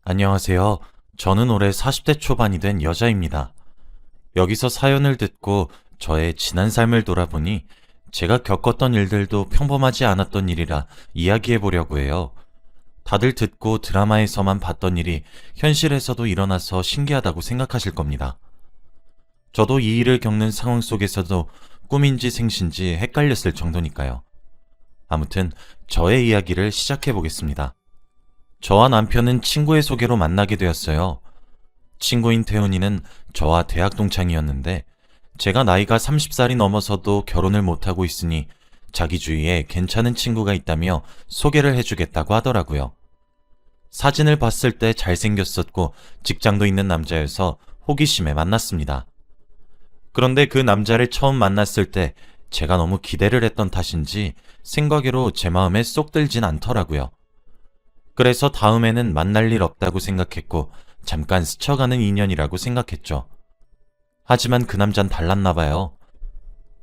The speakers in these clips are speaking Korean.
안녕하세요. 저는 올해 40대 초반이 된 여자입니다. 여기서 사연을 듣고 저의 지난 삶을 돌아보니 제가 겪었던 일들도 평범하지 않았던 일이라 이야기해 보려고 해요. 다들 듣고 드라마에서만 봤던 일이 현실에서도 일어나서 신기하다고 생각하실 겁니다. 저도 이 일을 겪는 상황 속에서도 꿈인지 생신지 헷갈렸을 정도니까요. 아무튼 저의 이야기를 시작해 보겠습니다. 저와 남편은 친구의 소개로 만나게 되었어요. 친구인 태훈이는 저와 대학 동창이었는데 제가 나이가 30살이 넘어서도 결혼을 못하고 있으니 자기 주위에 괜찮은 친구가 있다며 소개를 해주겠다고 하더라고요. 사진을 봤을 때 잘생겼었고 직장도 있는 남자여서 호기심에 만났습니다. 그런데 그 남자를 처음 만났을 때 제가 너무 기대를 했던 탓인지 생각외로 제 마음에 쏙 들진 않더라고요. 그래서 다음에는 만날 일 없다고 생각했고 잠깐 스쳐가는 인연이라고 생각했죠. 하지만 그 남잔 달랐나 봐요.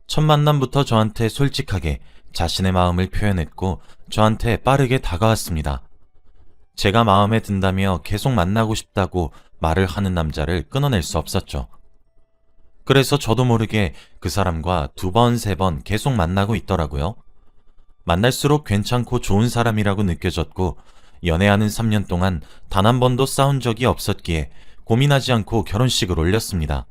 첫 만남부터 저한테 솔직하게 자신의 마음을 표현했고 저한테 빠르게 다가왔습니다. 제가 마음에 든다며 계속 만나고 싶다고 말을 하는 남자를 끊어낼 수 없었죠. 그래서 저도 모르게 그 사람과 두 번, 세 번 계속 만나고 있더라고요. 만날수록 괜찮고 좋은 사람이라고 느껴졌고 연애하는 3년 동안 단 한 번도 싸운 적이 없었기에 고민하지 않고 결혼식을 올렸습니다.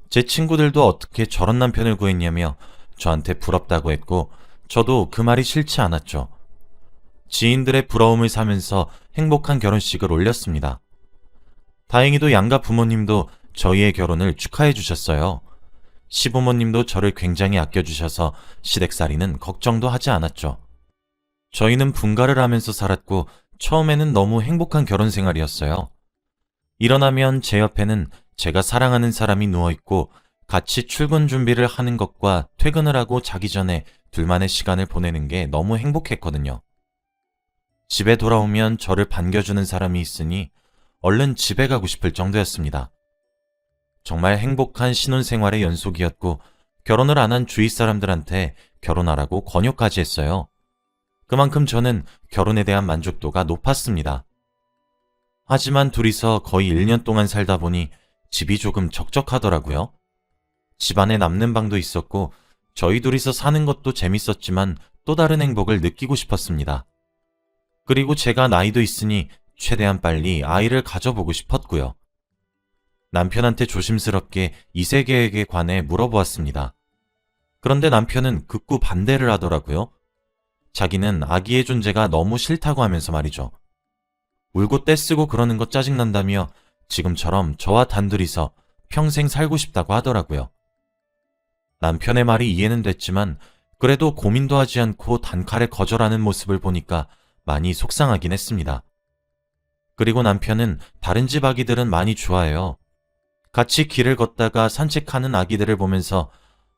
제 친구들도 어떻게 저런 남편을 구했냐며 저한테 부럽다고 했고 저도 그 말이 싫지 않았죠. 지인들의 부러움을 사면서 행복한 결혼식을 올렸습니다. 다행히도 양가 부모님도 저희의 결혼을 축하해 주셨어요. 시부모님도 저를 굉장히 아껴주셔서 시댁살이는 걱정도 하지 않았죠. 저희는 분가를 하면서 살았고 처음에는 너무 행복한 결혼 생활이었어요. 일어나면 제 옆에는 제가 사랑하는 사람이 누워있고 같이 출근 준비를 하는 것과 퇴근을 하고 자기 전에 둘만의 시간을 보내는 게 너무 행복했거든요. 집에 돌아오면 저를 반겨주는 사람이 있으니 얼른 집에 가고 싶을 정도였습니다. 정말 행복한 신혼생활의 연속이었고 결혼을 안 한 주위 사람들한테 결혼하라고 권유까지 했어요. 그만큼 저는 결혼에 대한 만족도가 높았습니다. 하지만 둘이서 거의 1년 동안 살다 보니 집이 조금 적적하더라고요. 집안에 남는 방도 있었고 저희 둘이서 사는 것도 재밌었지만 또 다른 행복을 느끼고 싶었습니다. 그리고 제가 나이도 있으니 최대한 빨리 아이를 가져보고 싶었고요. 남편한테 조심스럽게 이세 계획에 관해 물어보았습니다. 그런데 남편은 극구 반대를 하더라고요. 자기는 아기의 존재가 너무 싫다고 하면서 말이죠. 울고 떼쓰고 그러는 거 짜증난다며 지금처럼 저와 단둘이서 평생 살고 싶다고 하더라고요. 남편의 말이 이해는 됐지만 그래도 고민도 하지 않고 단칼에 거절하는 모습을 보니까 많이 속상하긴 했습니다. 그리고 남편은 다른 집 아기들은 많이 좋아해요. 같이 길을 걷다가 산책하는 아기들을 보면서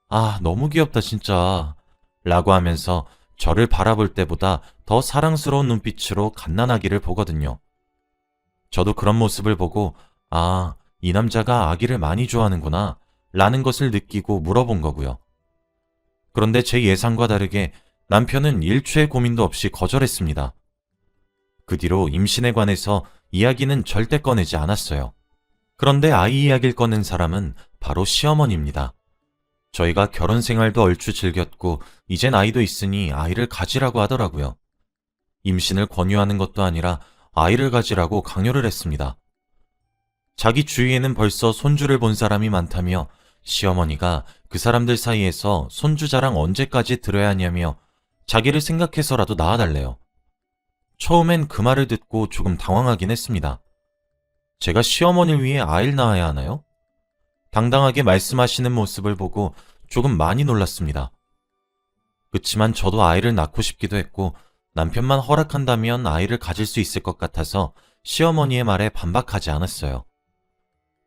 아, 너무 귀엽다 진짜 라고 하면서 저를 바라볼 때보다 더 사랑스러운 눈빛으로 갓난아기를 보거든요. 저도 그런 모습을 보고 아, 이 남자가 아기를 많이 좋아하는구나 라는 것을 느끼고 물어본 거고요. 그런데 제 예상과 다르게 남편은 일초의 고민도 없이 거절했습니다. 그 뒤로 임신에 관해서 이야기는 절대 꺼내지 않았어요. 그런데 아이 이야기를 꺼낸 사람은 바로 시어머니입니다. 저희가 결혼 생활도 얼추 즐겼고 이젠 아이도 있으니 아이를 가지라고 하더라고요. 임신을 권유하는 것도 아니라 아이를 가지라고 강요를 했습니다. 자기 주위에는 벌써 손주를 본 사람이 많다며 시어머니가 그 사람들 사이에서 손주 자랑 언제까지 들어야 하냐며 자기를 생각해서라도 낳아달래요. 처음엔 그 말을 듣고 조금 당황하긴 했습니다. 제가 시어머니를 위해 아이를 낳아야 하나요? 당당하게 말씀하시는 모습을 보고 조금 많이 놀랐습니다. 그치만 저도 아이를 낳고 싶기도 했고 남편만 허락한다면 아이를 가질 수 있을 것 같아서 시어머니의 말에 반박하지 않았어요.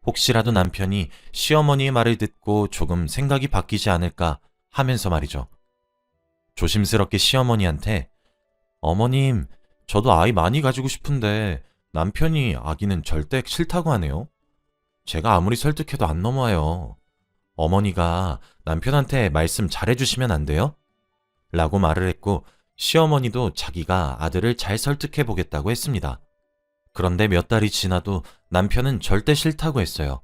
혹시라도 남편이 시어머니의 말을 듣고 조금 생각이 바뀌지 않을까 하면서 말이죠. 조심스럽게 시어머니한테 어머님, 저도 아이 많이 가지고 싶은데 남편이 아기는 절대 싫다고 하네요. 제가 아무리 설득해도 안 넘어와요. 어머니가 남편한테 말씀 잘해주시면 안 돼요? 라고 말을 했고 시어머니도 자기가 아들을 잘 설득해보겠다고 했습니다. 그런데 몇 달이 지나도 남편은 절대 싫다고 했어요.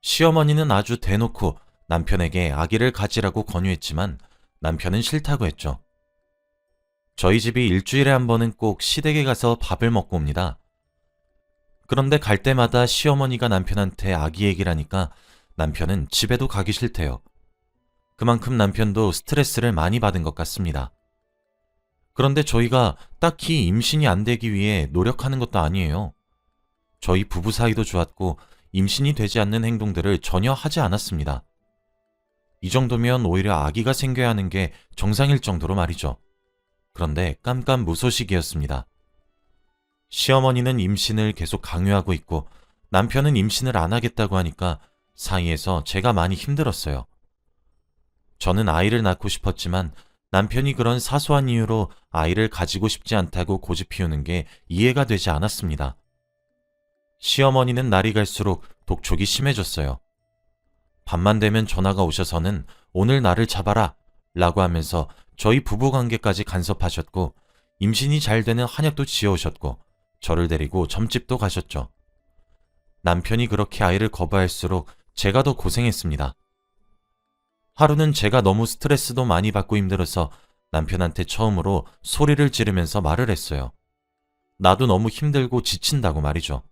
시어머니는 아주 대놓고 남편에게 아기를 가지라고 권유했지만 남편은 싫다고 했죠. 저희 집이 일주일에 한 번은 꼭 시댁에 가서 밥을 먹고 옵니다. 그런데 갈 때마다 시어머니가 남편한테 아기 얘기를 하니까 남편은 집에도 가기 싫대요. 그만큼 남편도 스트레스를 많이 받은 것 같습니다. 그런데 저희가 딱히 임신이 안 되기 위해 노력하는 것도 아니에요. 저희 부부 사이도 좋았고 임신이 되지 않는 행동들을 전혀 하지 않았습니다. 이 정도면 오히려 아기가 생겨야 하는 게 정상일 정도로 말이죠. 그런데 깜깜무소식이었습니다. 시어머니는 임신을 계속 강요하고 있고 남편은 임신을 안 하겠다고 하니까 사이에서 제가 많이 힘들었어요. 저는 아이를 낳고 싶었지만 남편이 그런 사소한 이유로 아이를 가지고 싶지 않다고 고집 피우는 게 이해가 되지 않았습니다. 시어머니는 날이 갈수록 독촉이 심해졌어요. 밤만 되면 전화가 오셔서는 오늘 나를 잡아라 라고 하면서 저희 부부관계까지 간섭하셨고 임신이 잘 되는 한약도 지어오셨고 저를 데리고 점집도 가셨죠. 남편이 그렇게 아이를 거부할수록 제가 더 고생했습니다. 하루는 제가 너무 스트레스도 많이 받고 힘들어서 남편한테 처음으로 소리를 지르면서 말을 했어요. 나도 너무 힘들고 지친다고 말이죠.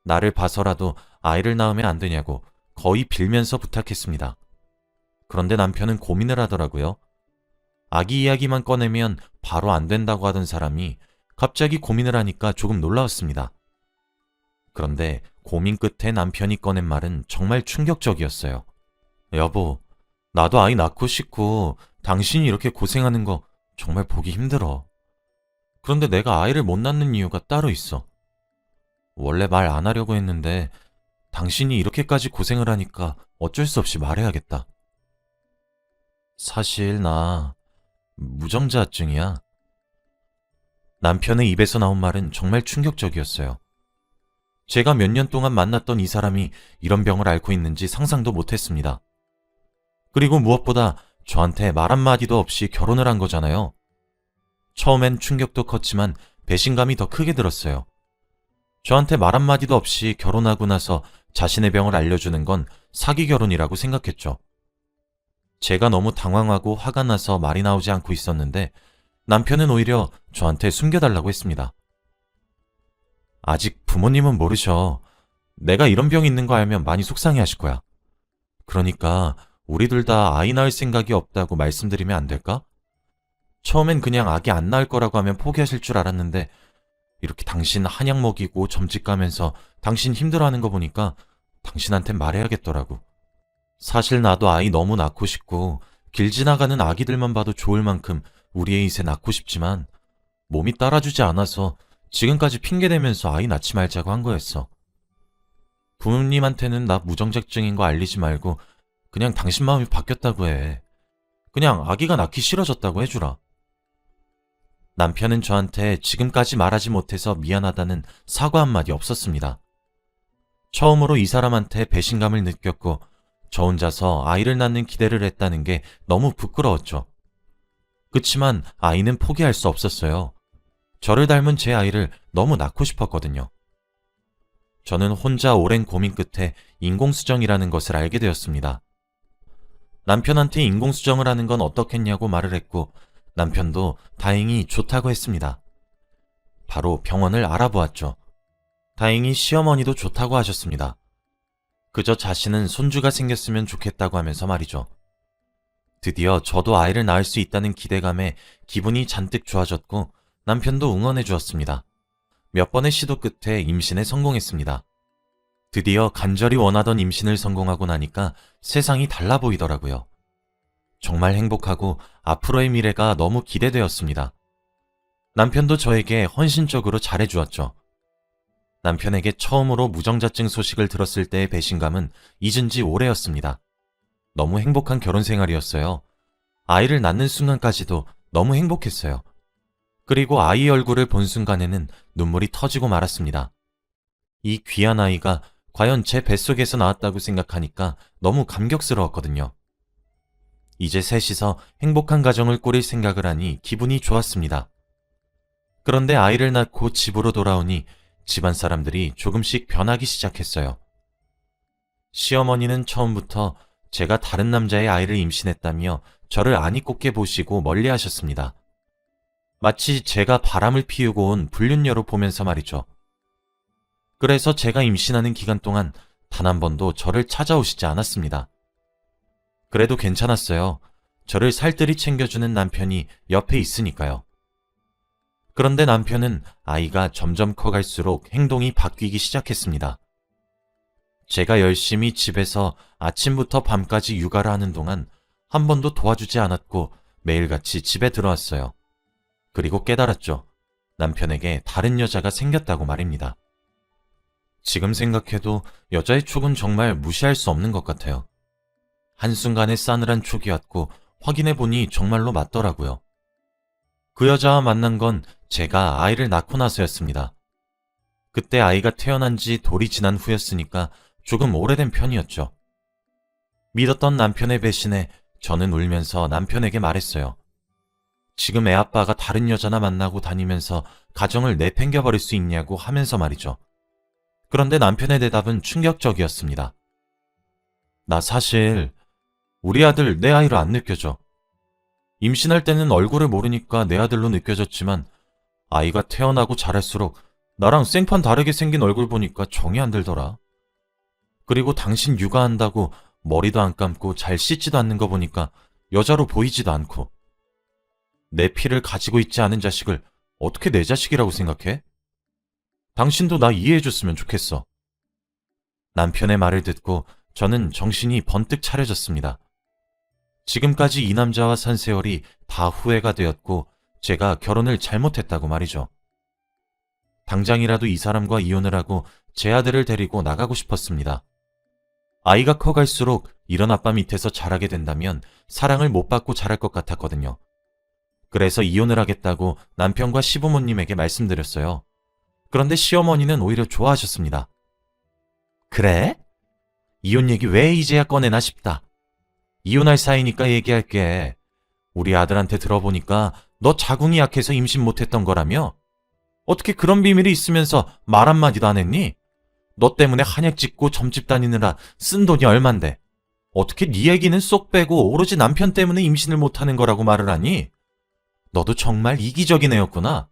나를 봐서라도 아이를 낳으면 안 되냐고 거의 빌면서 부탁했습니다. 그런데 남편은 고민을 하더라고요. 아기 이야기만 꺼내면 바로 안 된다고 하던 사람이 갑자기 고민을 하니까 조금 놀라웠습니다. 그런데 고민 끝에 남편이 꺼낸 말은 정말 충격적이었어요. 여보, 나도 아이 낳고 싶고 당신이 이렇게 고생하는 거 정말 보기 힘들어. 그런데 내가 아이를 못 낳는 이유가 따로 있어. 원래 말 안 하려고 했는데 당신이 이렇게까지 고생을 하니까 어쩔 수 없이 말해야겠다. 사실 나 무정자증이야. 남편의 입에서 나온 말은 정말 충격적이었어요. 제가 몇 년 동안 만났던 이 사람이 이런 병을 앓고 있는지 상상도 못했습니다. 그리고 무엇보다 저한테 말 한마디도 없이 결혼을 한 거잖아요. 처음엔 충격도 컸지만 배신감이 더 크게 들었어요. 저한테 말 한마디도 없이 결혼하고 나서 자신의 병을 알려주는 건 사기 결혼이라고 생각했죠. 제가 너무 당황하고 화가 나서 말이 나오지 않고 있었는데 남편은 오히려 저한테 숨겨달라고 했습니다. 아직 부모님은 모르셔. 내가 이런 병이 있는 거 알면 많이 속상해 하실 거야. 그러니까 우리 둘 다 아이 낳을 생각이 없다고 말씀드리면 안 될까? 처음엔 그냥 아기 안 낳을 거라고 하면 포기하실 줄 알았는데 이렇게 당신 한약 먹이고 점집 가면서 당신 힘들어하는 거 보니까 당신한텐 말해야겠더라고. 사실 나도 아이 너무 낳고 싶고 길 지나가는 아기들만 봐도 좋을 만큼 우리 애이세 낳고 싶지만 몸이 따라주지 않아서 지금까지 핑계대면서 아이 낳지 말자고 한 거였어. 부모님한테는 나 무정자증인 거 알리지 말고 그냥 당신 마음이 바뀌었다고 해. 그냥 아기가 낳기 싫어졌다고 해주라. 남편은 저한테 지금까지 말하지 못해서 미안하다는 사과 한마디 없었습니다. 처음으로 이 사람한테 배신감을 느꼈고 저 혼자서 아이를 낳는 기대를 했다는 게 너무 부끄러웠죠. 그치만 아이는 포기할 수 없었어요. 저를 닮은 제 아이를 너무 낳고 싶었거든요. 저는 혼자 오랜 고민 끝에 인공수정이라는 것을 알게 되었습니다. 남편한테 인공수정을 하는 건 어떻겠냐고 말을 했고 남편도 다행히 좋다고 했습니다. 바로 병원을 알아보았죠. 다행히 시어머니도 좋다고 하셨습니다. 그저 자신은 손주가 생겼으면 좋겠다고 하면서 말이죠. 드디어 저도 아이를 낳을 수 있다는 기대감에 기분이 잔뜩 좋아졌고 남편도 응원해 주었습니다. 몇 번의 시도 끝에 임신에 성공했습니다. 드디어 간절히 원하던 임신을 성공하고 나니까 세상이 달라 보이더라고요. 정말 행복하고 앞으로의 미래가 너무 기대되었습니다. 남편도 저에게 헌신적으로 잘해주었죠. 남편에게 처음으로 무정자증 소식을 들었을 때의 배신감은 잊은 지 오래였습니다. 너무 행복한 결혼 생활이었어요. 아이를 낳는 순간까지도 너무 행복했어요. 그리고 아이 얼굴을 본 순간에는 눈물이 터지고 말았습니다. 이 귀한 아이가 과연 제 뱃속에서 나왔다고 생각하니까 너무 감격스러웠거든요. 이제 셋이서 행복한 가정을 꾸릴 생각을 하니 기분이 좋았습니다. 그런데 아이를 낳고 집으로 돌아오니 집안 사람들이 조금씩 변하기 시작했어요. 시어머니는 처음부터 제가 다른 남자의 아이를 임신했다며 저를 아니 꼽게 보시고 멀리 하셨습니다. 마치 제가 바람을 피우고 온 불륜녀로 보면서 말이죠. 그래서 제가 임신하는 기간 동안 단 한 번도 저를 찾아오시지 않았습니다. 그래도 괜찮았어요. 저를 살뜰히 챙겨주는 남편이 옆에 있으니까요. 그런데 남편은 아이가 점점 커갈수록 행동이 바뀌기 시작했습니다. 제가 열심히 집에서 아침부터 밤까지 육아를 하는 동안 한 번도 도와주지 않았고 매일같이 집에 들어왔어요. 그리고 깨달았죠. 남편에게 다른 여자가 생겼다고 말입니다. 지금 생각해도 여자의 촉은 정말 무시할 수 없는 것 같아요. 한순간에 싸늘한 촉이었고 확인해보니 정말로 맞더라고요. 그 여자와 만난 건 제가 아이를 낳고 나서였습니다. 그때 아이가 태어난 지 돌이 지난 후였으니까 조금 오래된 편이었죠. 믿었던 남편의 배신에 저는 울면서 남편에게 말했어요. 지금 애 아빠가 다른 여자나 만나고 다니면서 가정을 내팽겨버릴 수 있냐고 하면서 말이죠. 그런데 남편의 대답은 충격적이었습니다. 나 사실 우리 아들 내 아이로 안 느껴져. 임신할 때는 얼굴을 모르니까 내 아들로 느껴졌지만 아이가 태어나고 자랄수록 나랑 생판 다르게 생긴 얼굴 보니까 정이 안 들더라. 그리고 당신 육아한다고 머리도 안 감고 잘 씻지도 않는 거 보니까 여자로 보이지도 않고. 내 피를 가지고 있지 않은 자식을 어떻게 내 자식이라고 생각해? 당신도 나 이해해줬으면 좋겠어. 남편의 말을 듣고 저는 정신이 번뜩 차려졌습니다. 지금까지 이 남자와 산 세월이 다 후회가 되었고 제가 결혼을 잘못했다고 말이죠. 당장이라도 이 사람과 이혼을 하고 제 아들을 데리고 나가고 싶었습니다. 아이가 커갈수록 이런 아빠 밑에서 자라게 된다면 사랑을 못 받고 자랄 것 같았거든요. 그래서 이혼을 하겠다고 남편과 시부모님에게 말씀드렸어요. 그런데 시어머니는 오히려 좋아하셨습니다. 그래? 이혼 얘기 왜 이제야 꺼내나 싶다. 이혼할 사이니까 얘기할게. 우리 아들한테 들어보니까 너 자궁이 약해서 임신 못했던 거라며? 어떻게 그런 비밀이 있으면서 말 한마디도 안 했니? 너 때문에 한약 짓고 점집 다니느라 쓴 돈이 얼만데 어떻게 네 얘기는 쏙 빼고 오로지 남편 때문에 임신을 못하는 거라고 말을 하니? 너도 정말 이기적인 애였구나.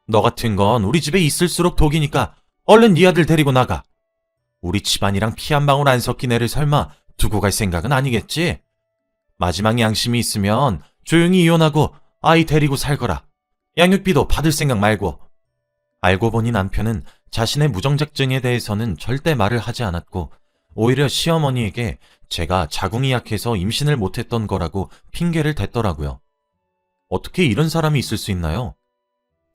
너 같은 건 우리 집에 있을수록 독이니까 얼른 네 아들 데리고 나가. 우리 집안이랑 피 한 방울 안 섞인 애를 설마 두고 갈 생각은 아니겠지? 마지막 양심이 있으면 조용히 이혼하고 아이 데리고 살거라. 양육비도 받을 생각 말고. 알고 보니 남편은 자신의 무정자증에 대해서는 절대 말을 하지 않았고 오히려 시어머니에게 제가 자궁이 약해서 임신을 못했던 거라고 핑계를 댔더라고요. 어떻게 이런 사람이 있을 수 있나요?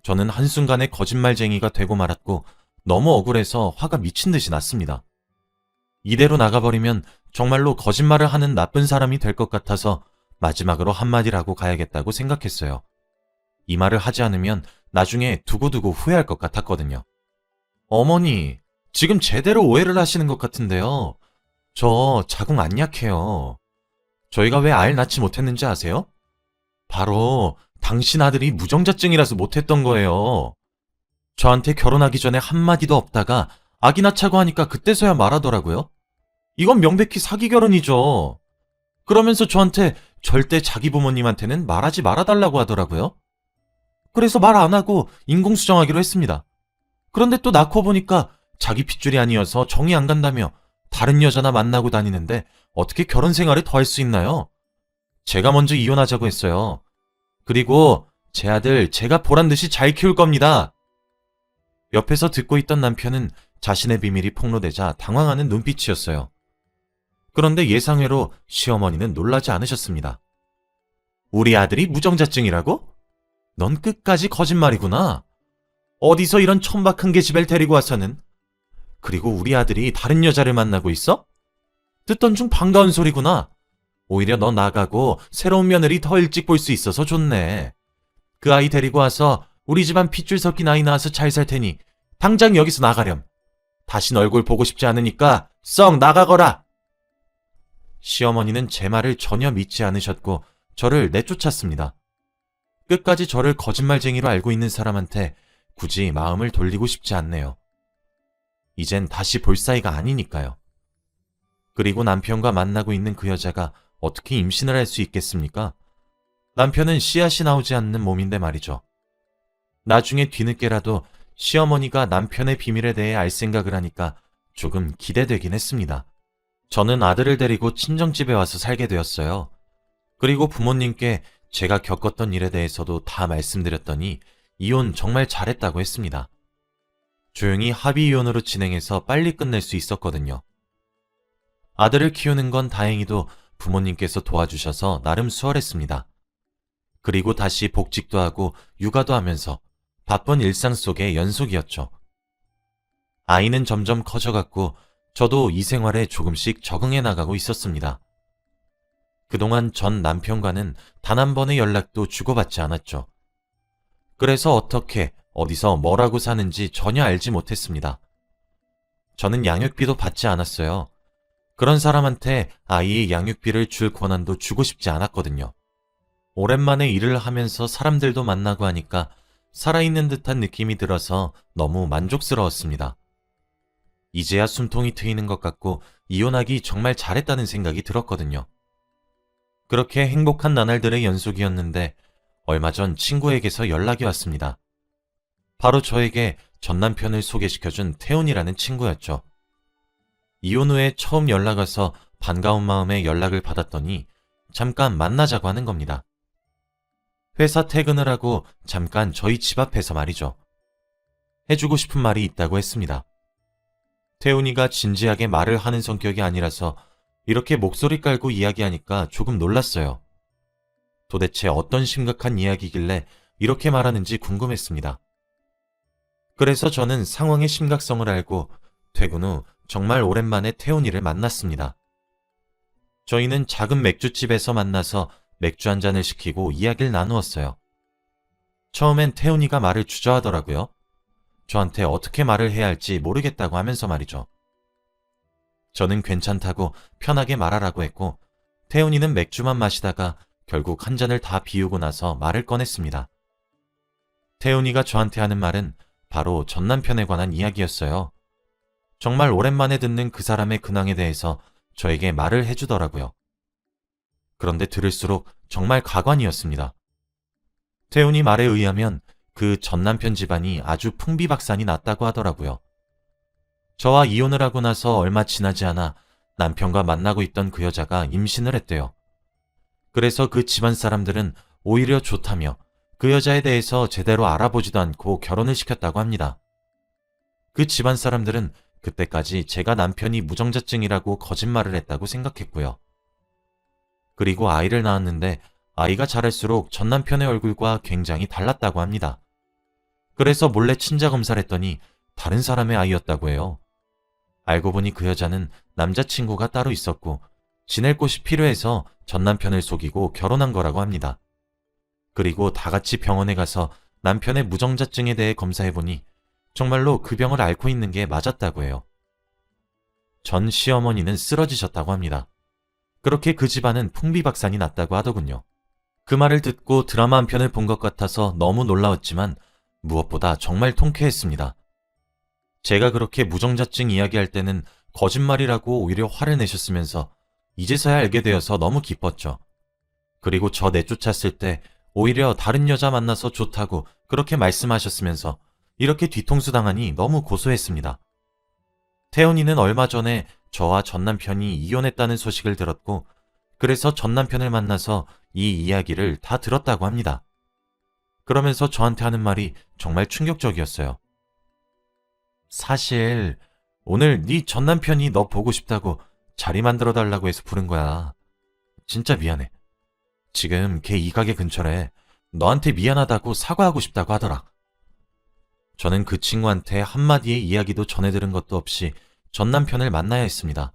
저는 한순간에 거짓말쟁이가 되고 말았고 너무 억울해서 화가 미친 듯이 났습니다. 이대로 나가버리면 정말로 거짓말을 하는 나쁜 사람이 될 것 같아서 마지막으로 한마디라고 가야겠다고 생각했어요. 이 말을 하지 않으면 나중에 두고두고 후회할 것 같았거든요. 어머니, 지금 제대로 오해를 하시는 것 같은데요. 저 자궁 안 약해요. 저희가 왜 아이를 낳지 못했는지 아세요? 바로 당신 아들이 무정자증이라서 못했던 거예요. 저한테 결혼하기 전에 한마디도 없다가 아기 낳자고 하니까 그때서야 말하더라고요. 이건 명백히 사기 결혼이죠. 그러면서 저한테 절대 자기 부모님한테는 말하지 말아달라고 하더라고요. 그래서 말 안 하고 인공수정하기로 했습니다. 그런데 또 낳고 보니까 자기 핏줄이 아니어서 정이 안 간다며 다른 여자나 만나고 다니는데 어떻게 결혼 생활을 더 할 수 있나요? 제가 먼저 이혼하자고 했어요. 그리고 제 아들 제가 보란 듯이 잘 키울 겁니다. 옆에서 듣고 있던 남편은 자신의 비밀이 폭로되자 당황하는 눈빛이었어요. 그런데 예상외로 시어머니는 놀라지 않으셨습니다. 우리 아들이 무정자증이라고? 넌 끝까지 거짓말이구나. 어디서 이런 천박한 계집애를 데리고 와서는. 그리고 우리 아들이 다른 여자를 만나고 있어? 듣던 중 반가운 소리구나. 오히려 너 나가고 새로운 며느리 더 일찍 볼 수 있어서 좋네. 그 아이 데리고 와서 우리 집안 핏줄 섞인 아이 낳아서 잘 살 테니 당장 여기서 나가렴. 다신 얼굴 보고 싶지 않으니까 썩 나가거라. 시어머니는 제 말을 전혀 믿지 않으셨고 저를 내쫓았습니다. 끝까지 저를 거짓말쟁이로 알고 있는 사람한테 굳이 마음을 돌리고 싶지 않네요. 이젠 다시 볼 사이가 아니니까요. 그리고 남편과 만나고 있는 그 여자가 어떻게 임신을 할 수 있겠습니까? 남편은 씨앗이 나오지 않는 몸인데 말이죠. 나중에 뒤늦게라도 시어머니가 남편의 비밀에 대해 알 생각을 하니까 조금 기대되긴 했습니다. 저는 아들을 데리고 친정집에 와서 살게 되었어요. 그리고 부모님께 제가 겪었던 일에 대해서도 다 말씀드렸더니 이혼 정말 잘했다고 했습니다. 조용히 합의 이혼으로 진행해서 빨리 끝낼 수 있었거든요. 아들을 키우는 건 다행히도 부모님께서 도와주셔서 나름 수월했습니다. 그리고 다시 복직도 하고 육아도 하면서 바쁜 일상 속의 연속이었죠. 아이는 점점 커져갔고 저도 이 생활에 조금씩 적응해 나가고 있었습니다. 그동안 전 남편과는 단 한 번의 연락도 주고받지 않았죠. 그래서 어떻게, 어디서 뭐라고 사는지 전혀 알지 못했습니다. 저는 양육비도 받지 않았어요. 그런 사람한테 아이의 양육비를 줄 권한도 주고 싶지 않았거든요. 오랜만에 일을 하면서 사람들도 만나고 하니까 살아있는 듯한 느낌이 들어서 너무 만족스러웠습니다. 이제야 숨통이 트이는 것 같고 이혼하기 정말 잘했다는 생각이 들었거든요. 그렇게 행복한 나날들의 연속이었는데 얼마 전 친구에게서 연락이 왔습니다. 바로 저에게 전 남편을 소개시켜준 태훈이라는 친구였죠. 이혼 후에 처음 연락 와서 반가운 마음에 연락을 받았더니 잠깐 만나자고 하는 겁니다. 회사 퇴근을 하고 잠깐 저희 집 앞에서 말이죠. 해주고 싶은 말이 있다고 했습니다. 태훈이가 진지하게 말을 하는 성격이 아니라서 이렇게 목소리 깔고 이야기하니까 조금 놀랐어요. 도대체 어떤 심각한 이야기길래 이렇게 말하는지 궁금했습니다. 그래서 저는 상황의 심각성을 알고 퇴근 후 정말 오랜만에 태훈이를 만났습니다. 저희는 작은 맥주집에서 만나서 맥주 한 잔을 시키고 이야기를 나누었어요. 처음엔 태훈이가 말을 주저하더라고요. 저한테 어떻게 말을 해야 할지 모르겠다고 하면서 말이죠. 저는 괜찮다고 편하게 말하라고 했고 태훈이는 맥주만 마시다가 결국 한 잔을 다 비우고 나서 말을 꺼냈습니다. 태훈이가 저한테 하는 말은 바로 전 남편에 관한 이야기였어요. 정말 오랜만에 듣는 그 사람의 근황에 대해서 저에게 말을 해주더라고요. 그런데 들을수록 정말 가관이었습니다. 태훈이 말에 의하면 그 전 남편 집안이 아주 풍비박산이 났다고 하더라고요. 저와 이혼을 하고 나서 얼마 지나지 않아 남편과 만나고 있던 그 여자가 임신을 했대요. 그래서 그 집안 사람들은 오히려 좋다며 그 여자에 대해서 제대로 알아보지도 않고 결혼을 시켰다고 합니다. 그 집안 사람들은 그때까지 제가 남편이 무정자증이라고 거짓말을 했다고 생각했고요. 그리고 아이를 낳았는데 아이가 자랄수록 전 남편의 얼굴과 굉장히 달랐다고 합니다. 그래서 몰래 친자 검사를 했더니 다른 사람의 아이였다고 해요. 알고 보니 그 여자는 남자친구가 따로 있었고 지낼 곳이 필요해서 전 남편을 속이고 결혼한 거라고 합니다. 그리고 다 같이 병원에 가서 남편의 무정자증에 대해 검사해보니 정말로 그 병을 앓고 있는 게 맞았다고 해요. 전 시어머니는 쓰러지셨다고 합니다. 그렇게 그 집안은 풍비박산이 났다고 하더군요. 그 말을 듣고 드라마 한 편을 본 것 같아서 너무 놀라웠지만 무엇보다 정말 통쾌했습니다. 제가 그렇게 무정자증 이야기할 때는 거짓말이라고 오히려 화를 내셨으면서 이제서야 알게 되어서 너무 기뻤죠. 그리고 저 내쫓았을 때 오히려 다른 여자 만나서 좋다고 그렇게 말씀하셨으면서 이렇게 뒤통수 당하니 너무 고소했습니다. 태훈이는 얼마 전에 저와 전 남편이 이혼했다는 소식을 들었고 그래서 전 남편을 만나서 이 이야기를 다 들었다고 합니다. 그러면서 저한테 하는 말이 정말 충격적이었어요. 사실 오늘 네 전 남편이 너 보고 싶다고 자리 만들어 달라고 해서 부른 거야. 진짜 미안해. 지금 걔 이 가게 근처래. 너한테 미안하다고 사과하고 싶다고 하더라. 저는 그 친구한테 한마디의 이야기도 전해 들은 것도 없이 전 남편을 만나야 했습니다.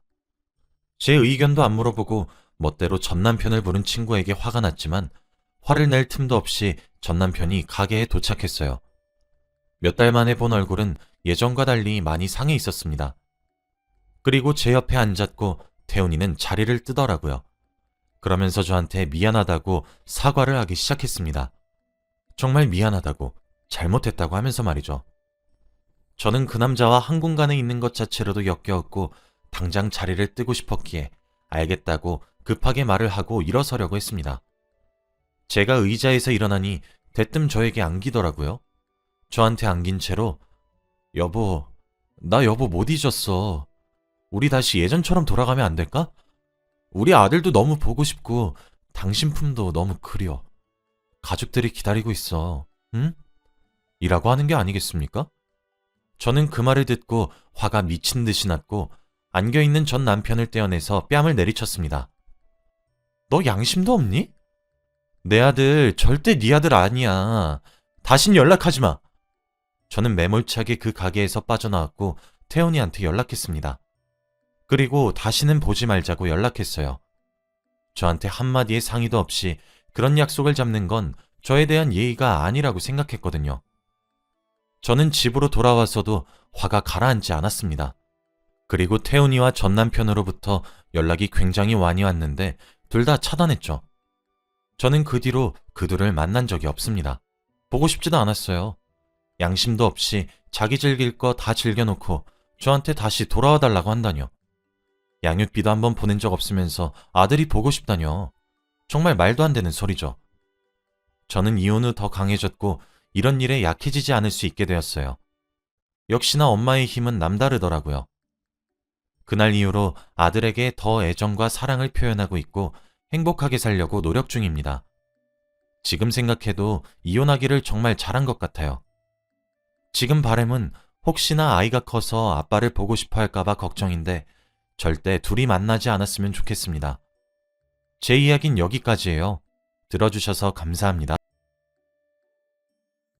제 의견도 안 물어보고 멋대로 전 남편을 부른 친구에게 화가 났지만 화를 낼 틈도 없이 전 남편이 가게에 도착했어요. 몇 달 만에 본 얼굴은 예전과 달리 많이 상해 있었습니다. 그리고 제 옆에 앉았고 태훈이는 자리를 뜨더라고요. 그러면서 저한테 미안하다고 사과를 하기 시작했습니다. 정말 미안하다고, 잘못했다고 하면서 말이죠. 저는 그 남자와 한 공간에 있는 것 자체로도 역겨웠고 당장 자리를 뜨고 싶었기에 알겠다고 급하게 말을 하고 일어서려고 했습니다. 제가 의자에서 일어나니 대뜸 저에게 안기더라고요. 저한테 안긴 채로 여보, 나 여보 못 잊었어. 우리 다시 예전처럼 돌아가면 안 될까? 우리 아들도 너무 보고 싶고 당신 품도 너무 그리워. 가족들이 기다리고 있어. 응? 이라고 하는 게 아니겠습니까? 저는 그 말을 듣고 화가 미친 듯이 났고 안겨있는 전 남편을 떼어내서 뺨을 내리쳤습니다. 너 양심도 없니? 내 아들 절대 네 아들 아니야. 다신 연락하지 마. 저는 매몰차게 그 가게에서 빠져나왔고 태훈이한테 연락했습니다. 그리고 다시는 보지 말자고 연락했어요. 저한테 한마디의 상의도 없이 그런 약속을 잡는 건 저에 대한 예의가 아니라고 생각했거든요. 저는 집으로 돌아와서도 화가 가라앉지 않았습니다. 그리고 태훈이와 전 남편으로부터 연락이 굉장히 많이 왔는데 둘 다 차단했죠. 저는 그 뒤로 그 둘을 만난 적이 없습니다. 보고 싶지도 않았어요. 양심도 없이 자기 즐길 거 다 즐겨놓고 저한테 다시 돌아와 달라고 한다뇨. 양육비도 한번 보낸 적 없으면서 아들이 보고 싶다뇨. 정말 말도 안 되는 소리죠. 저는 이혼 후 더 강해졌고 이런 일에 약해지지 않을 수 있게 되었어요. 역시나 엄마의 힘은 남다르더라고요. 그날 이후로 아들에게 더 애정과 사랑을 표현하고 있고 행복하게 살려고 노력 중입니다. 지금 생각해도 이혼하기를 정말 잘한 것 같아요. 지금 바람은 혹시나 아이가 커서 아빠를 보고 싶어 할까봐 걱정인데 절대 둘이 만나지 않았으면 좋겠습니다. 제 이야기는 여기까지예요. 들어주셔서 감사합니다.